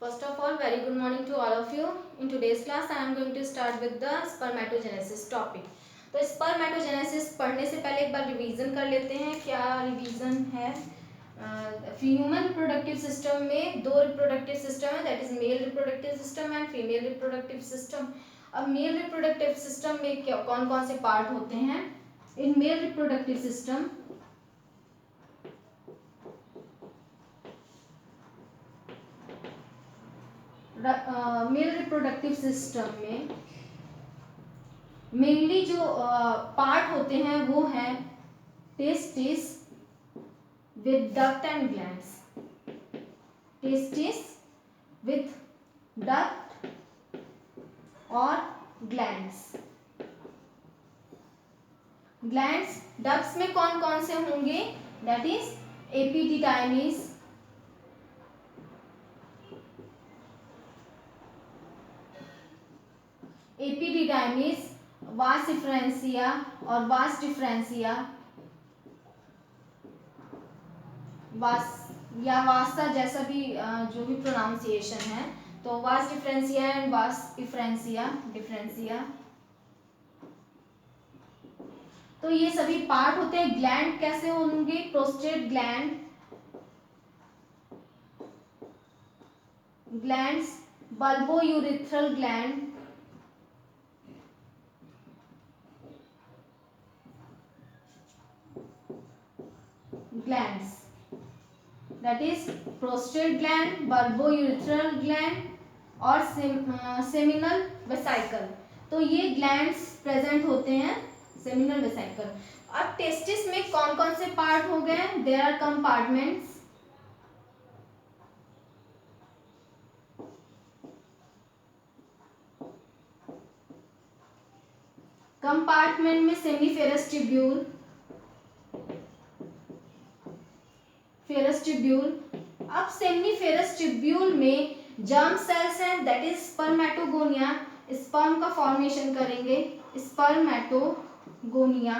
First of all, very good morning to all of you. In today's class, I am going to start with the spermatogenesis topic. तो spermatogenesis पढ़ने से पहले एक बार revision कर लेते हैं. क्या रिवीजन है? ह्यूमन रिप्रोडक्टिव सिस्टम में दो रिप्रोडक्टिव सिस्टम है, that is male reproductive system and female reproductive system. अब मेल रिप्रोडक्टिव सिस्टम में क्या कौन कौन से पार्ट होते हैं? इन male reproductive system male reproductive system में मेनली जो पार्ट होते हैं वो है testis with duct and glands. Testis with duct और ग्लैंड्स. ग्लैंड्स डक्ट्स में कौन कौन से होंगे? दैट इज एपिडिडाइमिस, एपिडिडाइमिस, वास डिफरेंसिया और वास डिफरेंसिया, वास या वासा जैसा भी जो भी प्रोनाउंसिएशन है, तो वास डिफरेंसिया एंड वास डिफरेंसिया. तो ये सभी पार्ट होते हैं. ग्लैंड कैसे होंगे? Prostate gland, glands, bulbourethral gland, glands, that is prostate gland, bulbourethral gland और seminal vesicle. तो ये ग्लैंड्स प्रेजेंट होते हैं, सेमिनल वेसिकल. अब टेस्टिस में कौन कौन से पार्ट हो गए? There are compartments. कंपार्टमेंट में सेमिनिफेरस ट्यूब्यूल, फेरस ट्यूब्यूल. अब सेमिनिफेरस ट्यूब्यूल में जर्म सेल्स हैं, दैट इज स्पर्मेटोगोनिया. स्पर्म का फॉर्मेशन करेंगे, स्पर्मेटोगोनिया.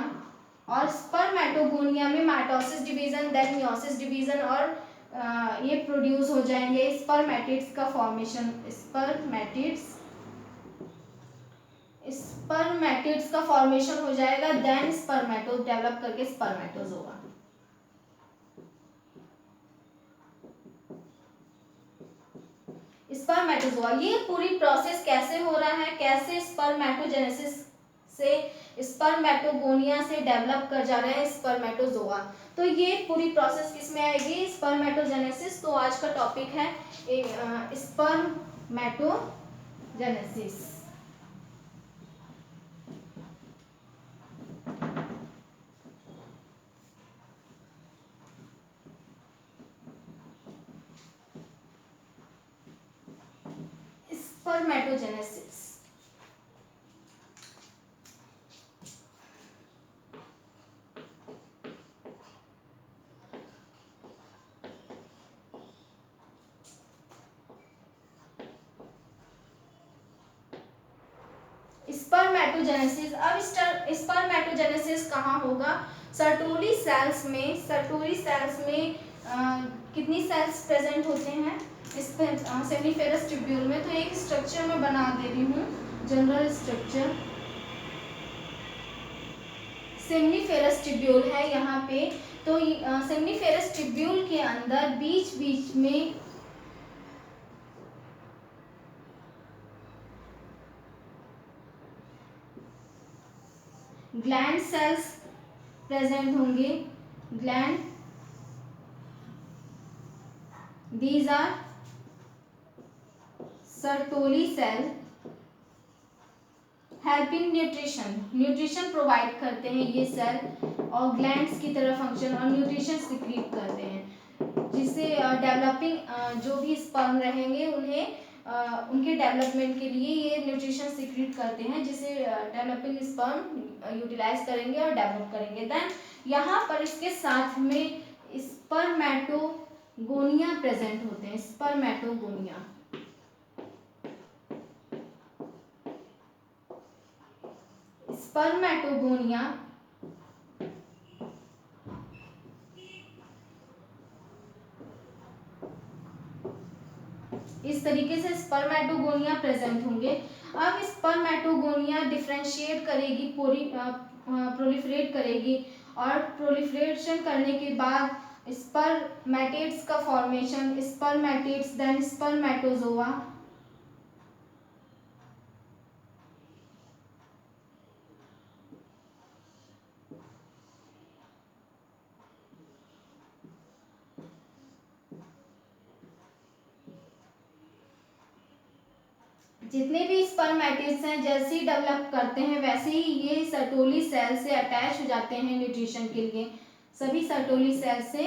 और स्पर्मेटोगोनिया में mitosis division, then meiosis division और ये प्रोड्यूस हो जाएंगे. स्पर्मेटिड्स का फॉर्मेशन, स्पर्मेटिड्स का फॉर्मेशन हो जाएगा. देन स्पर्मेटो डेवलप करके स्पर्मेटोजोआ. स्पर्मेटोजोआ. ये पूरी प्रोसेस कैसे हो रहा है, कैसे स्पर्मेटोजेनेसिस से स्पर्मेटोगोनिया से डेवलप कर जा रहे हैं स्पर्मेटोजोआ. तो ये पूरी प्रोसेस किस में आएगी? स्पर्मेटोजेनेसिस. तो आज का टॉपिक है स्पर्मेटोजेनेसिस. स्पर्मेटोजेनेसिस. स्पर्मेटोजेनेसिस. अब स्पर्मेटोजेनेसिस कहाँ होगा? सर्टोली सेल्स में. सर्टोली सेल्स में कितनी सेल्स प्रेजेंट होते हैं सेमिनिफेरस ट्यूब्यूल में? तो एक स्ट्रक्चर में बना दे रही हूँ, जनरल स्ट्रक्चर. सेमिनिफेरस ट्यूब्यूल है यहाँ पे. तो सेमिनिफेरस ट्यूब्यूल के अंदर बीच बीच में ग्लैंड सेल्स प्रेजेंट होंगे. Gland, these are Sertoli cell helping nutrition provide करते हैं ये सेल, और ग्लैंड्स की तरह फंक्शन और न्यूट्रिशन सिक्रीट करते हैं, जिससे डेवलपिंग जो भी स्पर्म रहेंगे उन्हें उनके डेवलपमेंट के लिए ये न्यूट्रिशन सिक्रीट करते हैं, जिसे डेवलपिंग स्पर्म यूटिलाइज करेंगे और डेवलप करेंगे. देन यहाँ पर इसके साथ में स्पर्मेटोगोनिया प्रेजेंट होते हैं. स्पर्मेटोगोनिया. स्पर्मेटोगोनिया इस तरीके से स्पर्मेटोगोनिया प्रेजेंट होंगे। अब स्पर्मेटोगोनिया डिफरेंशिएट करेगी, प्रोलिफरेट करेगी, और प्रोलिफरेशन करने के बाद स्पर्मेटेड्स का फॉर्मेशन, स्पर्मेटेड्स देन स्पर्मेटोजोआ, जितने भी स्पर्मेटिड्स हैं जैसे ही डेवलप करते हैं वैसे ही ये सर्टोली सेल से अटैच हो जाते हैं न्यूट्रिशन के लिए। सभी सर्टोली सेल से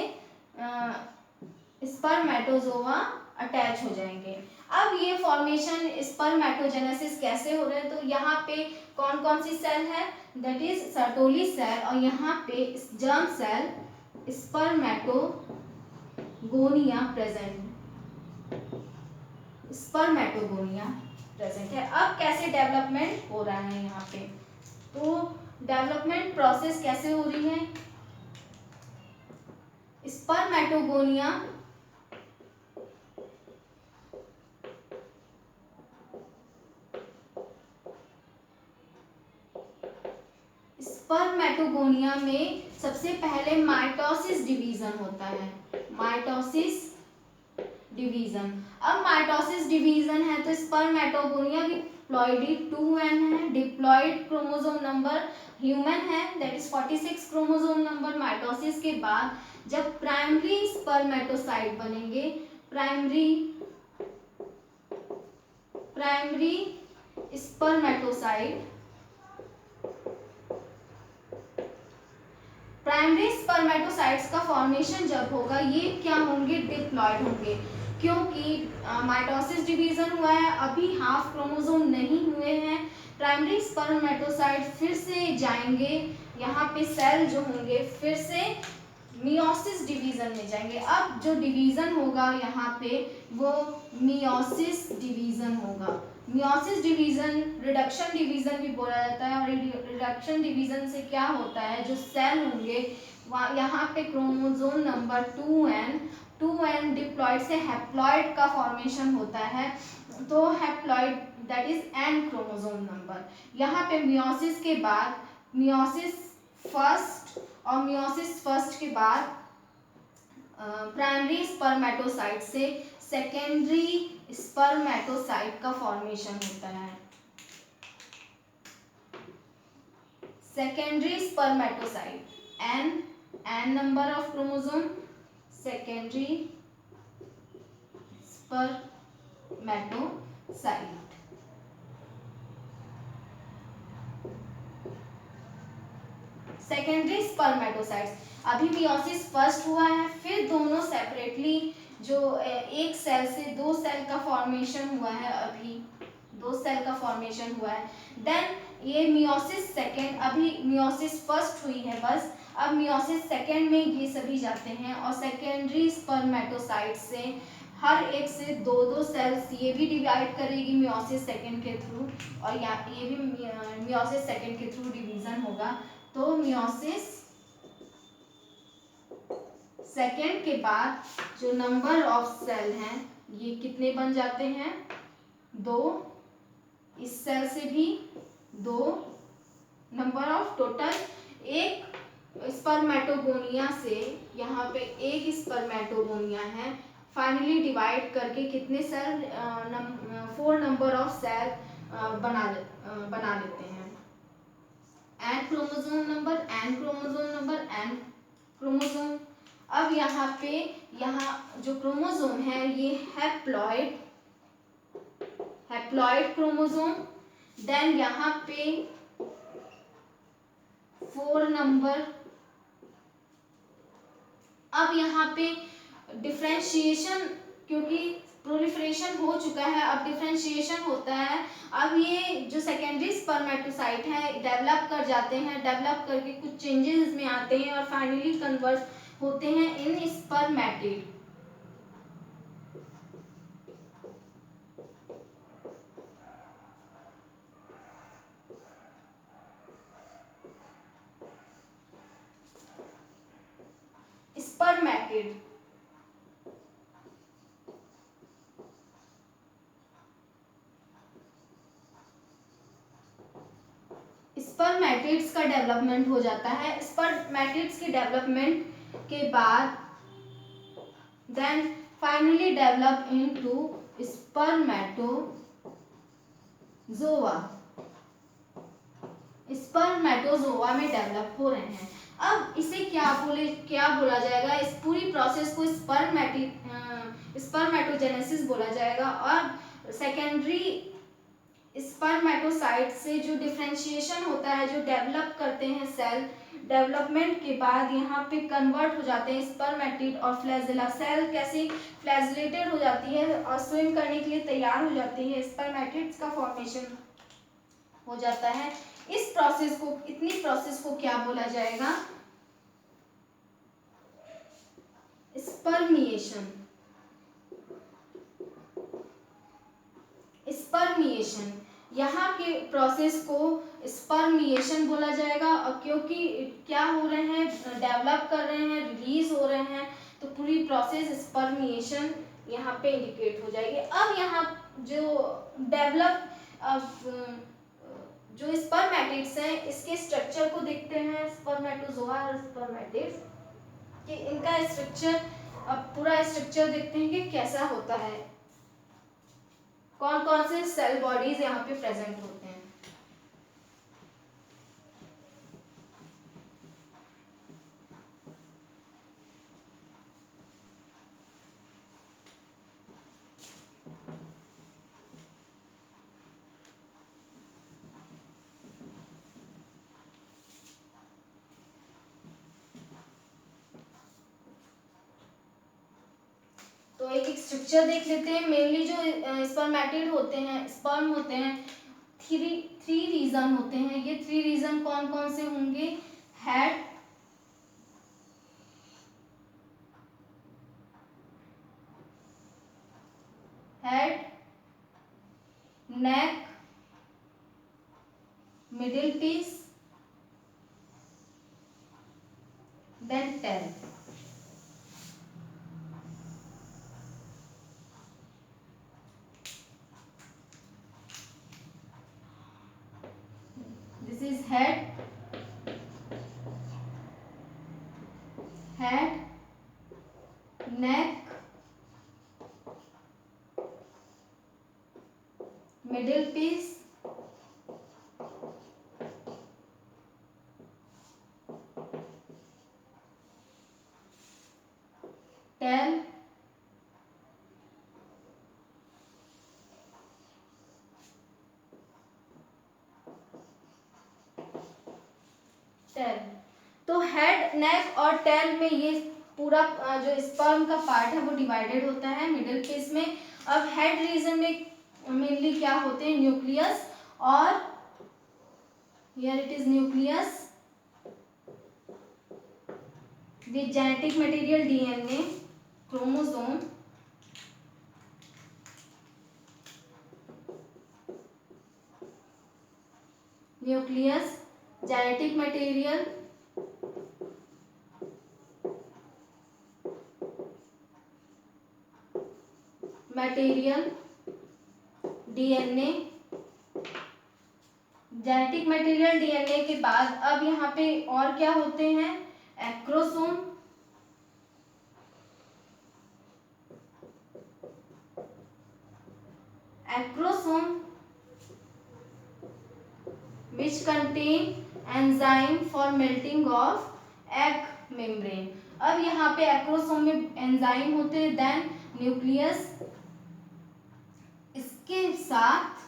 स्पर्मेटोजोआ अटैच हो जाएंगे। अब ये फॉर्मेशन स्पर्मेटोजेनेसिस कैसे हो रहा है, तो यहाँ पे कौन कौन सी सेल है, दैट इज सर्टोली सेल, और यहाँ पे germ cell spermatogonia present, spermatogonia present है। अब कैसे डेवलपमेंट हो रहा है यहाँ पे, तो डेवलपमेंट प्रोसेस कैसे हो रही है, स्पर्मेटोगोनिया स्पर्मेटोगोनिया में सबसे पहले माइटोसिस डिवीजन होता है, माइटोसिस डिवीजन। अब माइटोसिस डिवीजन है तो स्पर्मेटोगोनिया की प्लॉइडी 2n है, डिप्लॉइड क्रोमोसोम नंबर ह्यूमन है that is 46 chromosome number. Mitosis के बाद जब प्राइमरी स्पर्मेटोसाइट बनेंगे, प्राइमरी स्पर्मेटोसाइट, प्राइमरी स्पर्मेटोसाइट्स का फॉर्मेशन जब होगा ये क्या होंगे, डिप्लॉइड होंगे, क्योंकि माइटोसिस डिवीजन हुआ है, अभी हाफ क्रोमोसोम नहीं हुए हैं। प्राइमरी स्पर्मेटोसाइट फिर से जाएंगे, यहाँ पे सेल जो होंगे फिर से मियोसिस डिवीजन में जाएंगे। अब जो डिवीजन होगा यहाँ पे वो मियोसिस डिवीजन होगा। मियोसिस डिवीजन रिडक्शन डिवीजन भी बोला जाता है, और रिडक्शन डिवीजन से क्या होता है, जो सेल होंगे यहाँ पे क्रोमोसोम नंबर 2n डिप्लॉइड से हैप्लॉइड का फॉर्मेशन होता है, तो haploid that is n chromosome number. यहाँ पे मियोसिस के बाद मियोसिस फर्स्ट, और मियोसिस फर्स्ट के बाद प्राइमरी स्पर्मेटोसाइट से सेकेंडरी स्पर्मेटोसाइट का फॉर्मेशन होता है, secondary spermatocyte, n number of chromosome, secondary spermatocyte. Secondary spermatocytes, अभी मियोसिस फर्स्ट हुआ है, फिर दोनों सेपरेटली जो एक सेल से दो सेल का फॉर्मेशन हुआ है, अभी दो सेल का फॉर्मेशन हुआ है। देन ये मियोसिस सेकेंड, अभी मियोसिस फर्स्ट हुई है बस, अब मियोसिस सेकेंड में ये सभी जाते हैं, और सेकेंडरी स्पर्मेटोसाइट से हर एक से दो दो सेल्स ये भी डिवाइड करेगी मियोसिस सेकेंड के थ्रू, और ये भी मियोसिस सेकेंड के थ्रू डिवीजन होगा। तो मियोसिस सेकेंड के बाद जो नंबर ऑफ सेल हैं ये कितने बन जाते हैं, दो, इस सेल से भी दो, नंबर ऑफ टोटल एक स्पर्मेटोगोनिया से यहाँ पे एक स्पर्मेटोगोनिया है, फाइनली डिवाइड करके कितने सेल, 4 नंबर ऑफ सेल बना लेते हैं, n chromosome number, n chromosome number, n chromosome. अब यहाँ पे जो क्रोमोसोम है ये हैप्लॉइड क्रोमोसोम, देन यहाँ पे 4 नंबर। अब यहाँ पे डिफरेंशिएशन, क्योंकि प्रोलिफरेशन हो चुका है, अब डिफरेंशिएशन होता है। अब ये जो सेकेंडरी स्पर्मेटोसाइट है डेवलप कर जाते हैं, डेवलप करके कुछ चेंजेस इसमें आते हैं, और फाइनली कन्वर्ट होते हैं इन स्पर्मेटिड। स्पर्मेटिड स्पर्मेटिड्स का डेवलपमेंट हो जाता है। स्पर्मेटिड्स की डेवलपमेंट के बाद then finally develop into spermatozoa. Spermatozoa में डेवलप हो रहे हैं। अब इसे क्या बोला जाएगा, इस पूरी प्रोसेस को स्पर्मेटोजेनेसिस बोला जाएगा। और सेकेंडरी स्पर्मेटोसाइट से जो डिफरेंशिएशन होता है, जो डेवलप करते हैं सेल, डेवलपमेंट के बाद यहाँ पे कन्वर्ट हो जाते हैं स्पर्मेटिड और फ्लैजेला। सेल कैसे फ्लैजिलेटेड हो जाती है और स्विम करने के लिए तैयार हो जाती है, स्पर्मेटिड्स का फॉर्मेशन हो जाता है। इतनी प्रोसेस को क्या बोला जाएगा, स्पर्मिएशन। यहाँ के प्रोसेस को स्पर्मिएशन बोला जाएगा। और क्योंकि क्या हो रहे हैं, डेवलप कर रहे हैं, रिलीज हो रहे हैं, तो पूरी प्रोसेस स्पर्मिएशन यहाँ पे इंडिकेट हो जाएगी। अब यहाँ जो डेवलप जो स्पर्मेटिड्स हैं, इसके स्ट्रक्चर को देखते हैं, स्पर्मेटोजोआ और स्पर्मेटिड्स कि इनका स्ट्रक्चर, अब पूरा स्ट्रक्चर देखते हैं कि कैसा होता है, कौन कौन से सेल बॉडीज यहाँ पे प्रेजेंट होते हैं। तो एक स्ट्रक्चर देख लेते हैं। मेनली जो स्पर्मेटिड होते हैं, स्पर्म होते हैं, थ्री रीजन होते हैं। ये थ्री रीजन कौन कौन से होंगे, head, neck, middle piece, then tail. This is head, neck, middle piece, tail, तो हेड, नेक और टेल में ये पूरा जो स्पर्म का पार्ट है वो डिवाइडेड होता है मिडिल पीस में। अब हेड रीजन में मेनली क्या होते हैं, न्यूक्लियस, और here it is nucleus with genetic material DNA, chromosome, nucleus, genetic material, DNA. Genetic material DNA के बाद अब यहाँ पे और क्या होते हैं, acrosome, which contain enzyme for melting of egg membrane। अब यहाँ पे एक्रोसोम में एंजाइम होते हैं, देन न्यूक्लियस, इसके साथ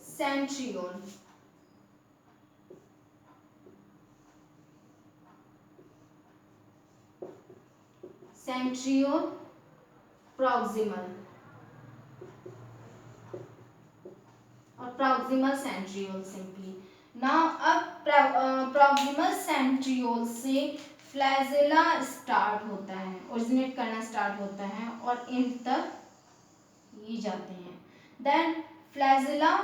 सेंट्रियोल, प्रॉक्सिमल और प्रॉक्सिमल सेंट्रियोल सिंपली। नाउ अब प्रॉक्सिमल सेंट्रियोल से फ्लैजेला स्टार्ट होता है, ओरिजिनेट करना स्टार्ट होता है और एंड तक ये जाते हैं। देन फ्लैजेला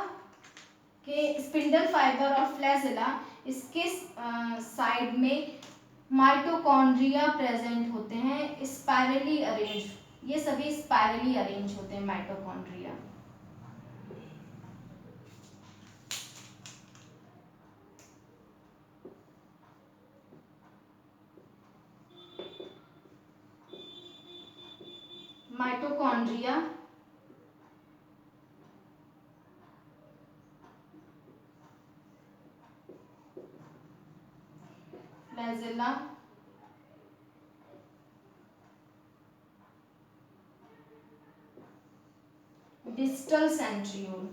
के स्पिंडल फाइबर और फ्लैजेला, इसके साइड में माइटोकॉन्ड्रिया प्रेजेंट होते हैं, स्पाइरली अरेंज, ये सभी स्पाइरली अरेंज होते हैं mitochondria. Mitochondria, flagella, distal centriole.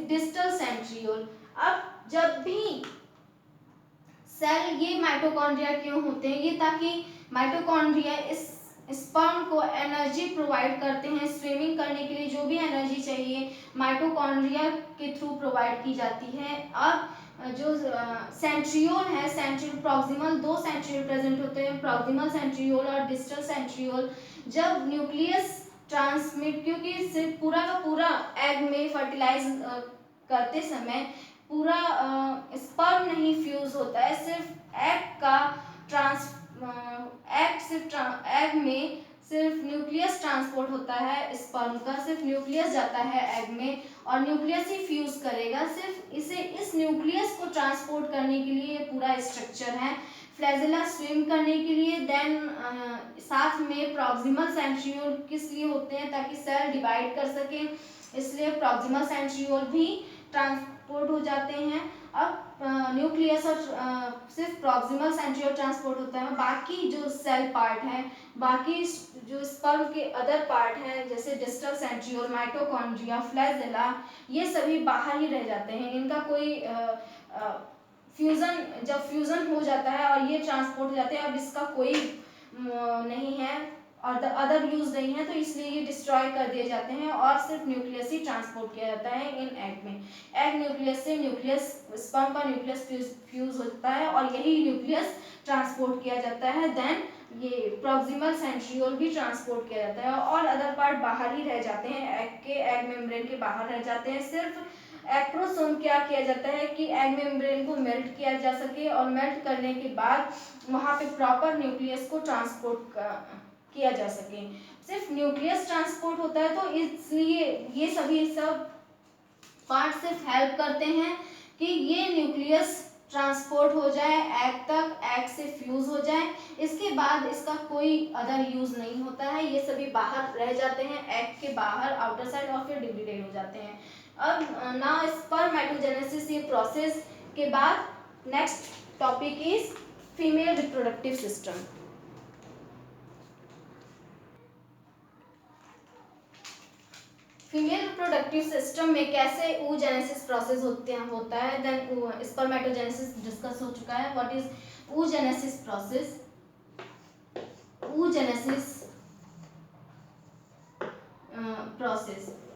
Distal centriole. अब जब भी सेल, ये माइटोकॉन्ड्रिया क्यों होते हैं, ये ताकि माइटोकॉन्ड्रिया इस स्पर्म को एनर्जी प्रोवाइड करते हैं। स्विमिंग करने के लिए जो भी एनर्जी चाहिए माइटोकॉन्ड्रिया के थ्रू प्रोवाइड की जाती है। अब जो सेंट्रियोल है, सेंट्रियोल प्रॉक्सिमल, दो सेंट्रियोल प्रेजेंट होते हैं, प्रॉक्सिमल सेंट्रियोल और डिस्टल सेंट्रियोल। जब न्यूक्लियस ट्रांसमिट, क्योंकि सिर्फ पूरा का पूरा एग में फर्टिलाइज करते समय पूरा स्पर्म नहीं फ्यूज होता है, सिर्फ एग का एग में सिर्फ न्यूक्लियस ट्रांसपोर्ट होता है। स्पर्म का सिर्फ न्यूक्लियस जाता है एग में और न्यूक्लियस ही फ्यूज करेगा। सिर्फ इस न्यूक्लियस को ट्रांसपोर्ट करने के लिए ये पूरा स्ट्रक्चर है। फ्लैजेला स्विम करने के लिए, देन साथ में प्रॉक्सिमल सेंट्रियोल किस लिए होते हैं, ताकि सेल डिवाइड कर सके, इसलिए प्रॉक्सिमल सेंट्रियोल भी ट्रांसपोर्ट हो जाते हैं। अब न्यूक्लियस और सिर्फ प्रॉक्सिमल सेंट्रियोल ट्रांसपोर्ट होता है, बाकी जो सेल पार्ट है, बाकी जो स्पर्म के अदर पार्ट हैं जैसे डिस्टल सेंट्रियोल, माइटोकॉन्ड्रिया, फ्लैजेला, ये सभी बाहर ही रह जाते हैं। इनका कोई फ्यूजन, जब फ्यूजन हो जाता है और ये ट्रांसपोर्ट हो जाते हैं, अब इसका कोई नहीं है और अदर यूज नहीं है, तो इसलिए ये डिस्ट्रॉय कर दिए जाते हैं और सिर्फ न्यूक्लियस ही ट्रांसपोर्ट किया जाता है इन एग में। एग न्यूक्लियस से न्यूक्लियस, स्पर्म का न्यूक्लियस फ्यूज होता है और यही न्यूक्लियस ट्रांसपोर्ट किया जाता है। देन ये प्रॉक्सिमल सेंट्रियोल भी ट्रांसपोर्ट किया जाता है और अदर पार्ट बाहर ही रह जाते हैं, एग मेम्ब्रेन के बाहर रह जाते हैं। सिर्फ एक्रोसोम क्या किया जाता है कि एग मेम्ब्रेन को मेल्ट किया जा सके और मेल्ट करने के बाद वहाँ पे प्रॉपर न्यूक्लियस को ट्रांसपोर्ट किया जा सके। सिर्फ न्यूक्लियस ट्रांसपोर्ट होता है, तो इसलिए ये सभी सब पार्ट सिर्फ हेल्प करते हैं कि ये न्यूक्लियस ट्रांसपोर्ट हो जाए एग तक, एग से फ्यूज हो जाए। इसके बाद इसका कोई अदर यूज नहीं होता है, ये सभी बाहर रह जाते हैं एग के बाहर, आउटर साइड, और फिर डिग्रेड हो जाते हैं। अब ना स्पर्मेटोजेनेसिस, ये प्रोसेस के बाद next topic is female reproductive system. Female reproductive system में कैसे oogenesis प्रोसेस होता है, देन स्पर्मेटोजेनेसिस डिस्कस हो चुका है। What is oogenesis process?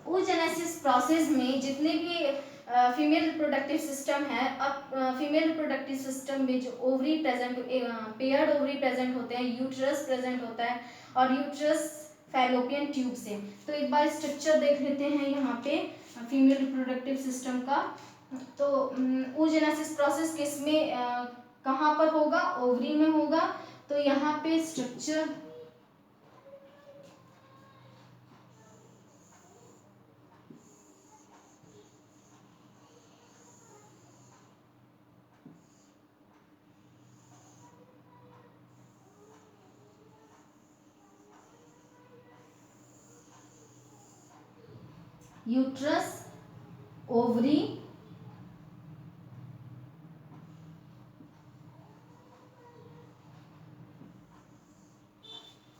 oogenesis process में जितने भी फीमेल रिप्रोडक्टिव सिस्टम है, अब फीमेल रिप्रोडक्टिव सिस्टम में जो ovary present, paired ovary present होते हैं, यूट्रस प्रेजेंट होता है और यूट्रस फैलोपियन ट्यूब से। तो एक बार स्ट्रक्चर देख लेते हैं यहाँ पे फीमेल रिप्रोडक्टिव सिस्टम का। तो oogenesis प्रोसेस किस में, कहाँ पर होगा? ओवरी में होगा। तो यहाँ पे स्ट्रक्चर यूट्रस, ओवरी,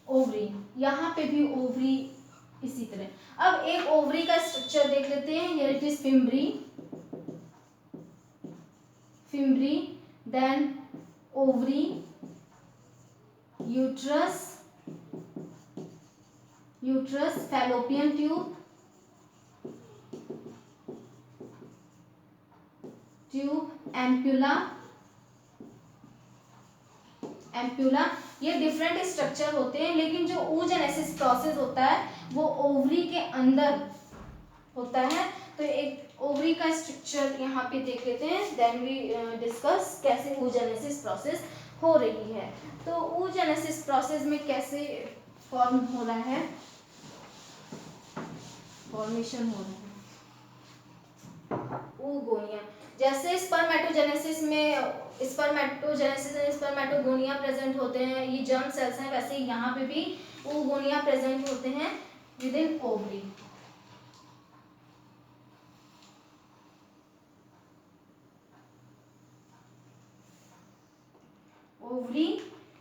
ओवरी, यहाँ पे भी ओवरी इसी तरह। अब एक ओवरी का स्ट्रक्चर देख लेते हैं। Here it is fimbriae, then ovary, uterus, fallopian tube, ampulla. ये डिफरेंट स्ट्रक्चर होते हैं, लेकिन जो oogenesis प्रोसेस होता है वो ओवरी के अंदर होता है। तो एक ओवरी का स्ट्रक्चर यहाँ पे देख लेते हैं, देन वी डिस्कस कैसे oogenesis प्रोसेस हो रही है। तो oogenesis प्रोसेस में कैसे फॉर्म हो रहा है, फॉर्मेशन हो रहा है oogonia। जैसे स्पर्मेटोजेनेसिस में स्पर्मेटोगोनिया प्रेजेंट होते हैं, ये जर्म सेल्स हैं, वैसे ही यहाँ पे भी ओगोनिया प्रेजेंट होते हैं विद इन ओवरी।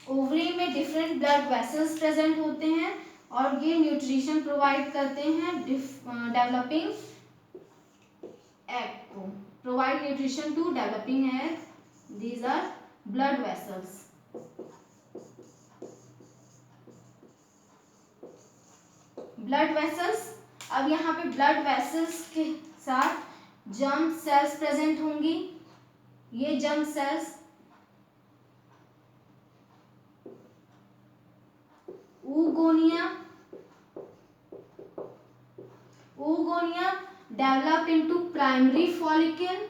ओवरी में डिफरेंट ब्लड वेसल्स प्रेजेंट होते हैं और ये न्यूट्रिशन प्रोवाइड करते हैं डेवलपिंग एग को, provide nutrition to developing egg, these are blood vessels. Blood vessels, अब यहाँ पे ब्लड वेसल्स के साथ जर्म सेल्स प्रेजेंट होंगी। ये germ cells oogonia develop into primary follicle,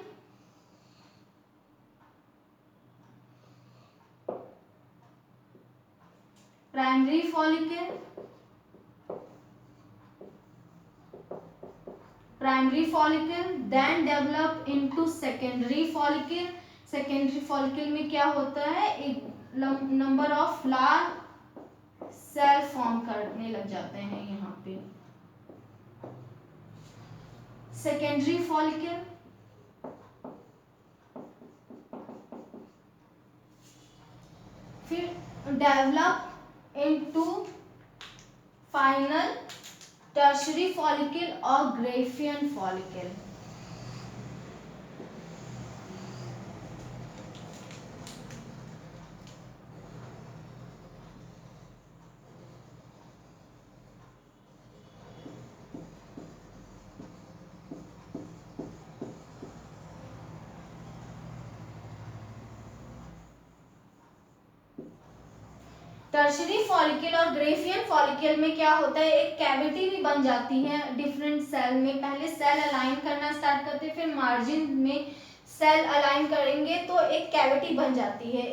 then develop into secondary follicle। secondary follicle में क्या होता है, एक number of large cell form करने लग जाते हैं यहाँ पे। सेकेंडरी फॉलिकल, फिर develop into final tertiary follicle और ग्रेफियन फॉलिकल। टर्शरी फॉलिकल और ग्रेफियन फॉलिकल में क्या होता है, एक कैविटी भी बन जाती है डिफरेंट सेल में। पहले सेल अलाइन करना स्टार्ट करते हैं, फिर मार्जिन में सेल अलाइन करेंगे तो एक कैविटी बन जाती है।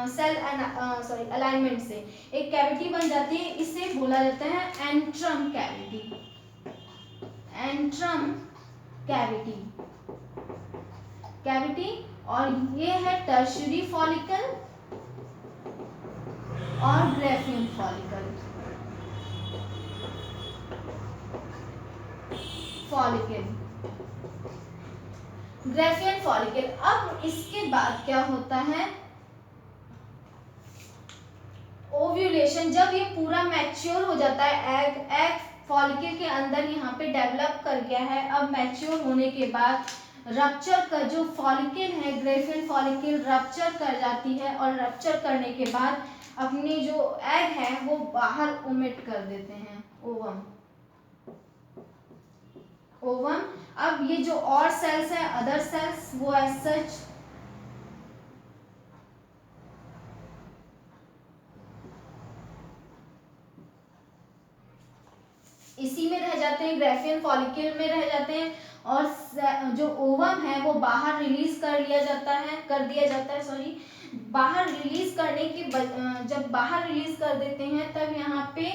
सेल अलाइनमेंट से एक कैविटी बन जाती है, इसे बोला जाता है एंट्रम कैविटी। एंट्रम कैविटी और ये है टर्शरी फॉलिकल और ग्रेफियन फॉलिकल। Graafian follicle. अब इसके बाद क्या होता है, ओव्यूलेशन। जब ये पूरा मैच्योर हो जाता है, एग फॉलिकल के अंदर यहाँ पे डेवलप कर गया है, अब मैच्योर होने के बाद रप्चर का जो फॉलिकल है, ग्रेफियन फॉलिकल रप्चर कर जाती है और रप्चर करने के बाद अपनी जो एग है वो बाहर ओमिट कर देते हैं, ओवम। अब ये जो और सेल्स है, अदर सेल्स, वो एज सच इसी में रह जाते हैं, ग्रेफियन फॉलिकल में रह जाते हैं और जो ओवम है वो बाहर रिलीज कर दिया जाता है सॉरी। बाहर रिलीज करने की जब बाहर रिलीज कर देते हैं तब यहाँ पे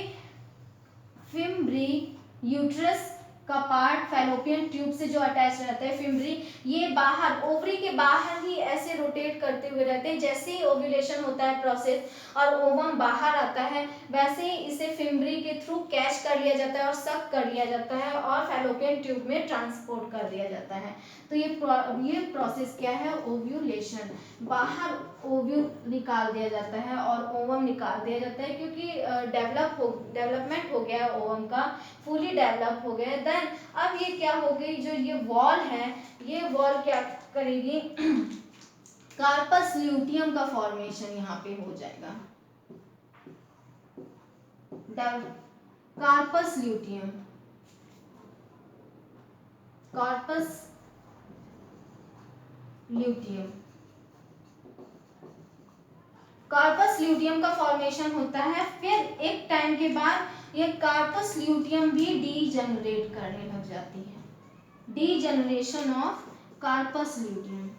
फिम्ब्री, यूट्रस का पार्ट फैलोपियन ट्यूब से जो अटैच रहता है, फिम्ब्री, ये बाहर ओवरी के बाहर ही ऐसे रोटेट करते हुए रहते हैं। जैसे ही ओव्यूलेशन होता है प्रोसेस और ओवम बाहर आता है, वैसे ही इसे फिम्ब्री के थ्रू कैच कर लिया जाता है और सक कर लिया जाता है और फैलोपियन ट्यूब में ट्रांसपोर्ट कर दिया जाता है। तो ये प्रोसेस क्या है, ओव्यूलेशन। बाहर ओव्यूल निकाल दिया जाता है और ओवम निकाल दिया जाता है, क्योंकि डेवलपमेंट हो गया है ओवम का, फुली डेवलप हो गया है। देन अब ये क्या हो गई, जो ये वॉल है, ये वॉल क्या करेगी, कार्पस ल्यूटियम का फॉर्मेशन यहाँ पे हो जाएगा। Corpus luteum, corpus luteum, corpus luteum का फॉर्मेशन होता है। फिर एक टाइम के बाद ये कार्पस ल्यूटियम भी डीजनरेट करने लग जाती है, degeneration of corpus luteum.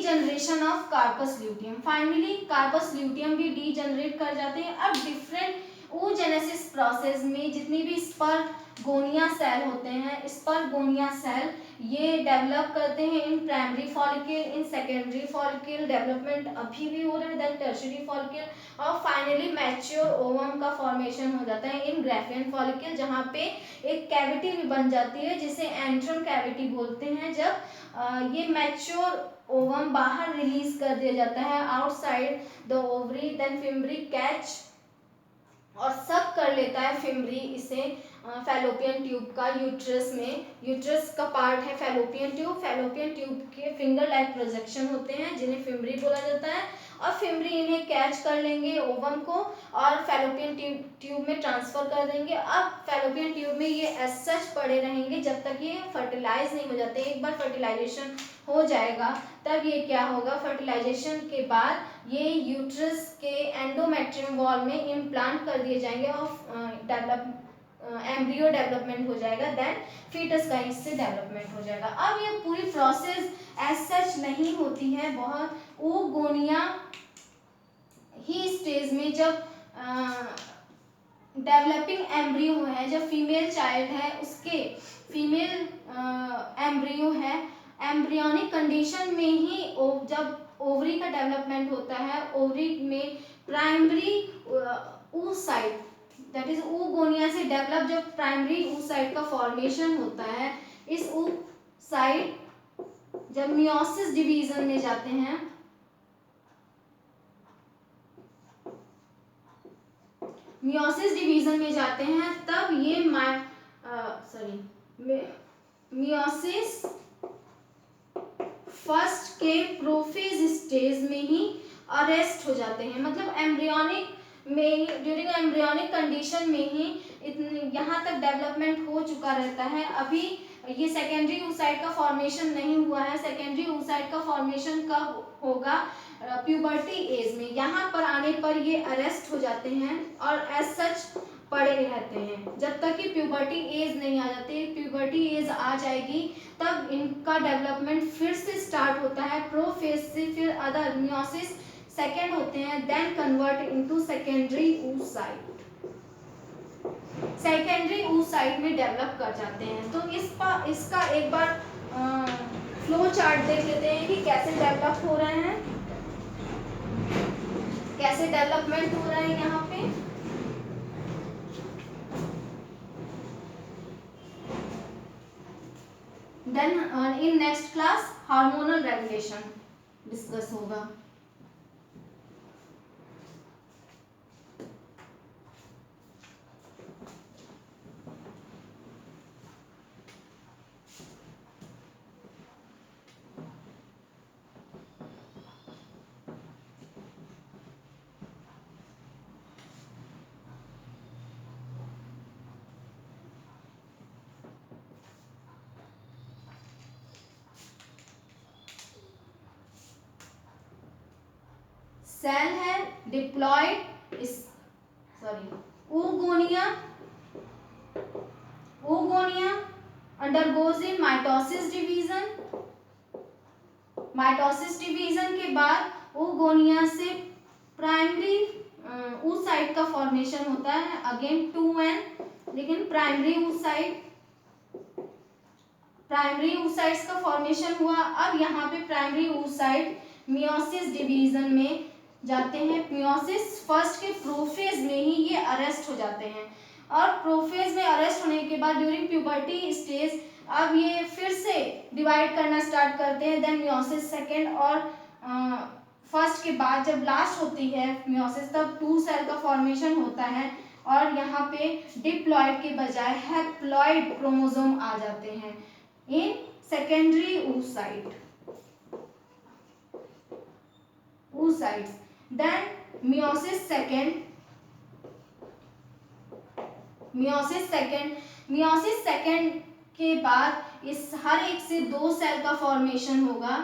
Degeneration of corpus luteum. Finally corpus luteum भी डीजनरेट कर जाते हैं। अब डिफरेंट oogenesis प्रोसेस में जितनी भी स्पर्गोनिया सेल होते हैं, स्पर्गोनिया सेल ये डेवलप करते हैं in primary follicle, in secondary follicle, development अभी भी हो रहा है, देन टर्शियरी फॉलिकल, और फाइनली मैच्योर ओवम का फॉर्मेशन हो जाता है इन ग्राफियन फॉलिकल, जहाँ पे एक कैविटी भी बन जाती है जिसे एंट्रम कैविटी बोलते हैं। जब ये मैच्योर ओवम बाहर रिलीज कर दिया जाता है outside the ovary, then fimbriae catch और सब कर लेता है फिम्बरी इसे फैलोपियन ट्यूब का यूट्रस में। यूट्रस का पार्ट है फैलोपियन ट्यूब। फैलोपियन ट्यूब के फिंगर लाइक प्रोजेक्शन होते हैं जिन्हें फिम्बरी बोला जाता है, और फिम्बरी इन्हें कैच कर लेंगे ओवम को और फैलोपियन ट्यूब में ट्रांसफर कर देंगे। अब फैलोपियन ट्यूब में ये एज सच पड़े रहेंगे जब तक ये फर्टिलाइज नहीं हो जाते। एक बार फर्टिलाइजेशन हो जाएगा तब ये क्या होगा, फर्टिलाइजेशन के बाद ये यूट्रस के एंडोमेट्रियम वॉल में इम्प्लांट कर दिए जाएंगे और एम्ब्रियो डेवलपमेंट हो जाएगा, देन फीटस का इससे डेवलपमेंट हो जाएगा। अब ये पूरी प्रोसेस एज सच नहीं होती है, बहुत oogonia ही स्टेज में जब डेवलपिंग एम्ब्रियो है, जब फीमेल चाइल्ड है उसके फीमेल एम्ब्रियो है, एम्ब्रियोनिक कंडीशन में ही जब ओवरी का डेवलपमेंट होता है, ओवरी में primary oocyte that is oogonia से डेवलप जब प्राइमरी oocyte का फॉर्मेशन होता है, इस oocyte जब मियोसिस डिवीजन में जाते हैं, मियोसिस डिवीजन में जाते हैं, तब ये मियोसिस फर्स्ट के प्रोफेज स्टेज में ही अरेस्ट हो जाते हैं। मतलब एम्ब्रियोनिक में, ड्यूरिंग एम्ब्रियोनिक कंडीशन में ही यहाँ तक डेवलपमेंट हो चुका रहता है। अभी ये सेकेंडरी oocyte का फॉर्मेशन नहीं हुआ है। सेकेंडरी oocyte का फॉर्मेशन कब होगा, प्यूबर्टी एज में। यहाँ पर आने पर ये अरेस्ट हो जाते हैं और एज सच पड़े रहते हैं जब तक कि प्यूबर्टी एज नहीं आ जाती। प्यूबर्टी एज आ जाएगी तब इनका डेवलपमेंट फिर से स्टार्ट होता है प्रोफेज से, फिर अदर मियोसिस सेकेंड होते हैं, then convert into secondary oocyte, secondary oocyte में डेवलप कर जाते हैं। तो इसका एक बार फ्लो चार्ट देख लेते हैं कि कैसे डेवलप हो रहे हैं, कैसे डेवलपमेंट हो रहा है यहाँ पे। Then in next class hormonal regulation discuss होगा। सेल है diploid oogonia undergoes in mitosis division। Mitosis division के बाद oogonia से प्राइमरी oocyte का फॉर्मेशन होता है, अगेन 2n, लेकिन प्राइमरी oocytes का फॉर्मेशन हुआ। अब यहाँ पे प्राइमरी oocyte मियोसिस डिवीजन में जाते हैं। मियोसिस फर्स्ट के प्रोफेज में ही ये अरेस्ट हो जाते हैं, और प्रोफेज में अरेस्ट होने के बाद ड्यूरिंग प्यूबर्टी स्टेज अब ये फिर से डिवाइड करना स्टार्ट करते हैं, देन मियोसिस सेकेंड, और फर्स्ट के बाद जब लास्ट होती है मियोसिस तब 2 सेल का फॉर्मेशन होता है, और यहाँ पे डिप्लॉयड के बजाय हैप्लॉयड क्रोमोसोम आ जाते हैं in secondary oocytes। Then meiosis second के बाद इस हर एक से 2 सेल का फॉर्मेशन होगा।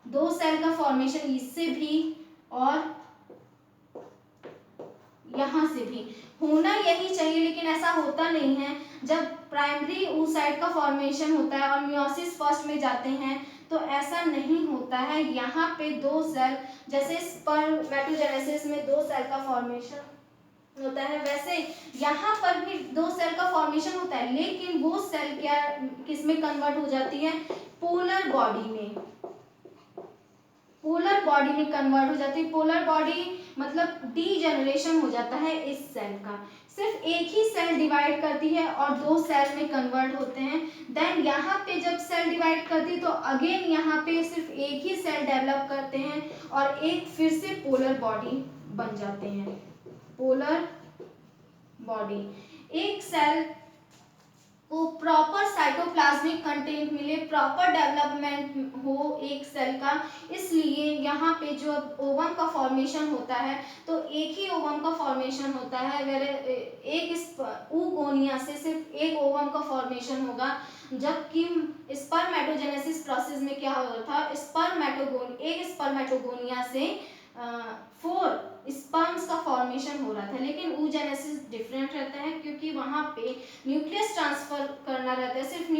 2 सेल का फॉर्मेशन इससे भी और यहाँ से भी होना यही चाहिए, लेकिन ऐसा होता नहीं है। जब प्राइमरी oocyte का फॉर्मेशन होता है और मियोसिस फर्स्ट में जाते हैं तो ऐसा नहीं होता है। यहाँ पे 2 सेल, जैसे स्पर्मेटोजेनेसिस में 2 सेल का फॉर्मेशन होता है, वैसे यहाँ पर भी 2 सेल का फॉर्मेशन होता है, लेकिन वो सेल क्या किसमें कन्वर्ट हो जाती है, पोलर बॉडी में, पोलर बॉडी में कन्वर्ट हो जाती है। पोलर बॉडी मतलब डीजेनरेशन हो जाता है इस सेल का, सिर्फ एक ही सेल डिवाइड करती है और 2 सेल में कन्वर्ट होते हैं। देन यहाँ पे जब सेल डिवाइड करती है तो अगेन यहाँ पे सिर्फ एक ही सेल डेवलप करते हैं और एक फिर से पोलर बॉडी बन जाते हैं। पोलर बॉडी, एक सेल को प्रॉपर साइटोप्लाज्मिक कंटेंट मिले, प्रॉपर डेवलपमेंट हो एक सेल का, इसलिए यहाँ पे जो ओवम का फॉर्मेशन होता है तो एक ही ओवम का फॉर्मेशन होता है, एक ऊगोनिया से सिर्फ एक ओवम का फॉर्मेशन होगा, जबकि स्पर्मेटोजेनेसिस प्रोसेस में क्या होता था, एक स्पर्मेटोगोनिया से 4 स्पर्म्स का फॉर्मेशन हो रहा था। लेकिन oogenesis डिफरेंट रहता है क्योंकि वहाँ पे न्यूक्लियस ट्रांसफर करना रहता है, सिर्फ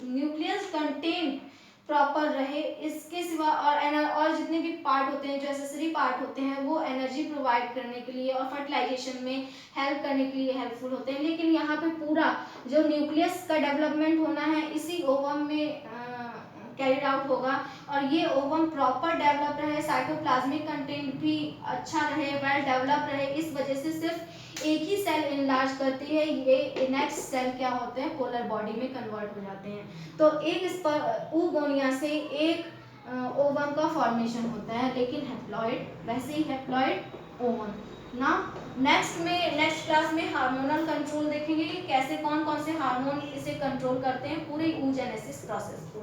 न्यूक्लियस कंटेंट प्रॉपर रहे, इसके सिवा और जितने भी पार्ट होते हैं, जो एसेसरी पार्ट होते हैं, वो एनर्जी प्रोवाइड करने के लिए और फर्टिलाइजेशन में हेल्प करने के लिए हेल्पफुल होते हैं। लेकिन यहाँ पे पूरा जो न्यूक्लियस का डेवलपमेंट होना है इसी ओवम में कैरिड आउट होगा, और ये ओवम प्रॉपर डेवलप रहे, साइटोप्लाज्मिक कंटेंट भी अच्छा रहे, वेल डेवलप रहे, इस वजह से सिर्फ एक ही सेल इनलार्ज करती है, ये नेक्स्ट सेल क्या होते हैं, पोलर बॉडी में कन्वर्ट हो जाते हैं। तो एक ऊगोनिया से एक ओवम का फॉर्मेशन होता है, लेकिन हैप्लॉइड वैसे ही हैप्लॉइड ओवम ना। नेक्स्ट क्लास में हार्मोनल कंट्रोल देखेंगे कि कैसे कौन कौन से हार्मोन इसे कंट्रोल करते हैं पूरे oogenesis प्रोसेस को।